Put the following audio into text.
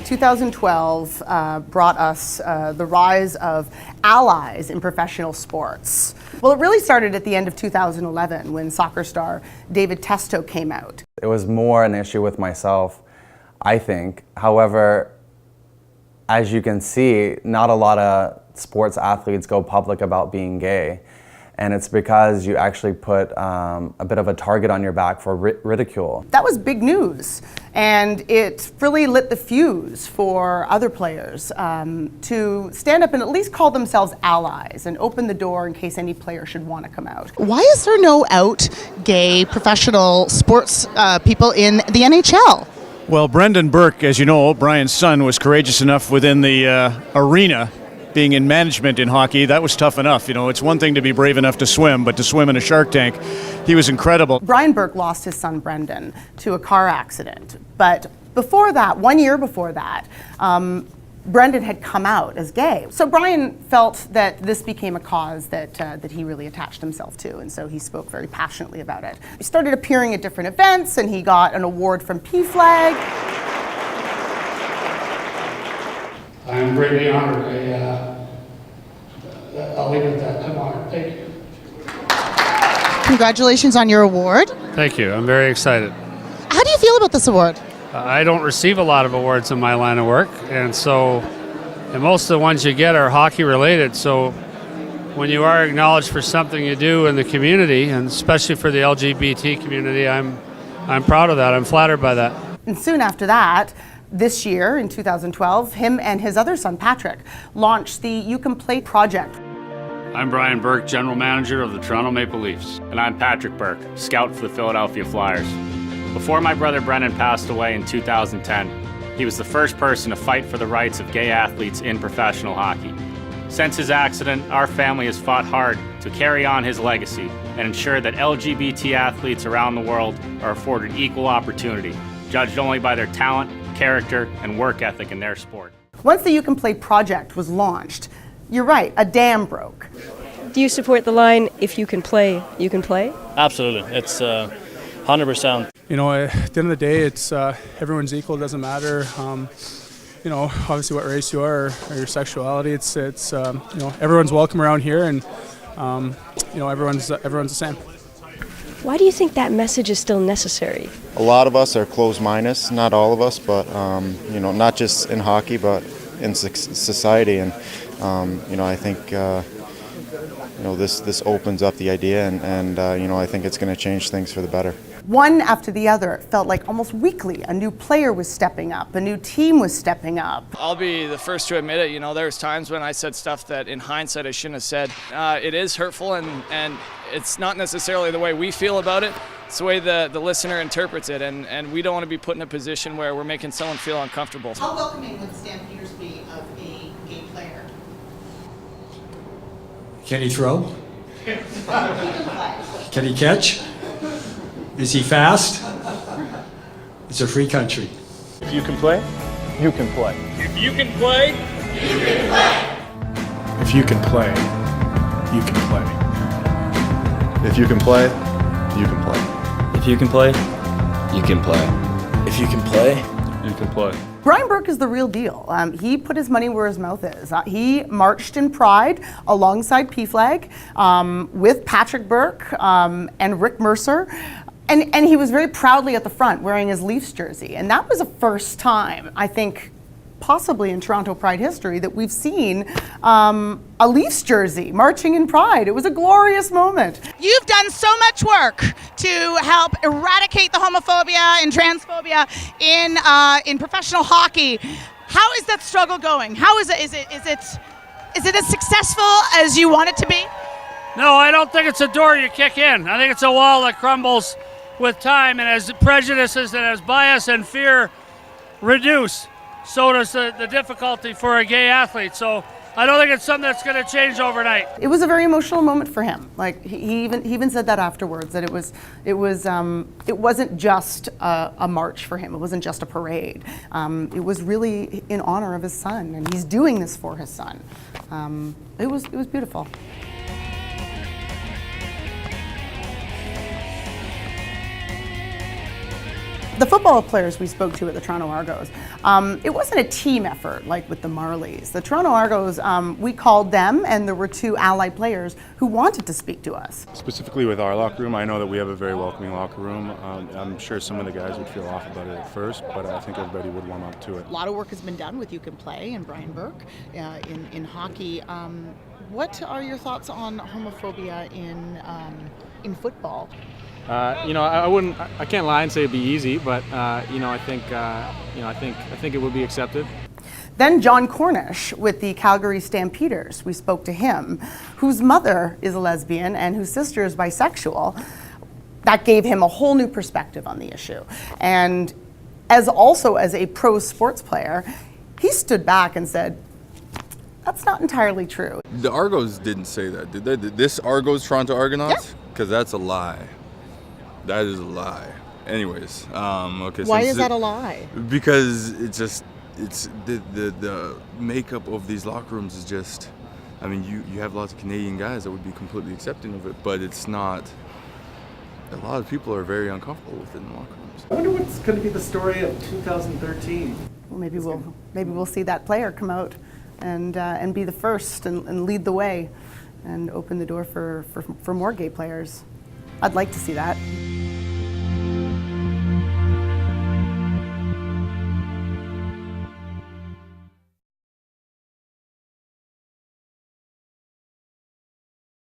2012 brought us the rise of allies in professional sports. Well, it really started at the end of 2011 when soccer star David Testo came out. It was more an issue with myself, I think. However, as you can see, not a lot of sports athletes go public about being gay. And it's because you actually put a bit of a target on your back for ridicule. That was big news, and it really lit the fuse for other players to stand up and at least call themselves allies and open the door in case any player should want to come out. Why is there no out gay professional sports people in the NHL? Well, Brendan Burke, as you know, Brian's son, was courageous enough within the arena. Being in management in hockey, that was tough enough. You know, it's one thing to be brave enough to swim, but to swim in a shark tank, he was incredible. Brian Burke lost his son Brendan to a car accident. But before that, 1 year before that, Brendan had come out as gay. So Brian felt that this became a cause that he really attached himself to, and so he spoke very passionately about it. He started appearing at different events, and he got an award from PFLAG. I'm greatly honored. I'll leave it at that. I'm honored. Thank you. Congratulations on your award. Thank you. I'm very excited. How do you feel about this award? I don't receive a lot of awards in my line of work, and most of the ones you get are hockey related. So when you are acknowledged for something you do in the community, and especially for the LGBT community, I'm proud of that. I'm flattered by that. And soon after that, this year, in 2012, him and his other son, Patrick, launched the You Can Play project. I'm Brian Burke, General Manager of the Toronto Maple Leafs. And I'm Patrick Burke, Scout for the Philadelphia Flyers. Before my brother Brendan passed away in 2010, he was the first person to fight for the rights of gay athletes in professional hockey. Since his accident, our family has fought hard to carry on his legacy and ensure that LGBT athletes around the world are afforded equal opportunity, judged only by their talent, character, and work ethic in their sport. Once the You Can Play project was launched, you're right, a dam broke. Do you support the line, if you can play, you can play? Absolutely. It's 100%. You know, at the end of the day, it's everyone's equal. It doesn't matter, you know, obviously what race you are or your sexuality. It's you know, everyone's welcome around here, and you know, everyone's the same. Why do you think that message is still necessary? A lot of us are closed-minded, not all of us, but you know, not just in hockey, but in society. And you know, I think you know, this opens up the idea, and you know, I think it's going to change things for the better. One after the other, it felt like almost weekly, a new player was stepping up, a new team was stepping up. I'll be the first to admit it. You know, there's times when I said stuff that in hindsight I shouldn't have said. It is hurtful, and it's not necessarily the way we feel about it. It's the way the listener interprets it, and we don't want to be put in a position where we're making someone feel uncomfortable. How welcoming would the Stampeders be of a gay player? Can he throw? Can he catch? Is he fast? It's a free country. If you can play, you can play. If you can play, you can play. If you can play, you can play. If you can play, you can play. If you can play, you can play. If you can play, you can play. Brian Burke is the real deal. He put his money where his mouth is. He marched in pride alongside PFLAG with Patrick Burke and Rick Mercer. And he was very proudly at the front wearing his Leafs jersey. And that was the first time, I think, possibly in Toronto Pride history, that we've seen a Leafs jersey marching in pride. It was a glorious moment. You've done so much work to help eradicate the homophobia and transphobia in professional hockey. How is that struggle going? How is it? Is it as successful as you want it to be? No, I don't think it's a door you kick in. I think it's a wall that crumbles with time, and as prejudices and as bias and fear reduce, so does the difficulty for a gay athlete. So I don't think it's something that's going to change overnight. It was a very emotional moment for him. Like he even said that afterwards, that it wasn't just a march for him. It wasn't just a parade. It was really in honor of his son, and he's doing this for his son. It was beautiful. The football players we spoke to at the Toronto Argos, it wasn't a team effort like with the Marlies. The Toronto Argos, we called them, and there were 2 allied players who wanted to speak to us. Specifically with our locker room, I know that we have a very welcoming locker room. I'm sure some of the guys would feel off about it at first, but I think everybody would warm up to it. A lot of work has been done with You Can Play and Brian Burke in hockey. What are your thoughts on homophobia in football? I can't lie and say it'd be easy, but I think it would be accepted. Then John Cornish with the Calgary Stampeders. We spoke to him, whose mother is a lesbian and whose sister is bisexual. That gave him a whole new perspective on the issue. And as a pro sports player, he stood back and said, that's not entirely true. The Argos didn't say that, did they? This Argos Toronto Argonauts? Because that's a lie. That is a lie. Anyways, okay. Why is that a lie? Because it's the makeup of these locker rooms is just, I mean, you have lots of Canadian guys that would be completely accepting of it, but it's not. A lot of people are very uncomfortable with it in the locker rooms. I wonder what's going to be the story of 2013. Well, maybe we'll see that player come out and be the first and lead the way and open the door for more gay players. I'd like to see that.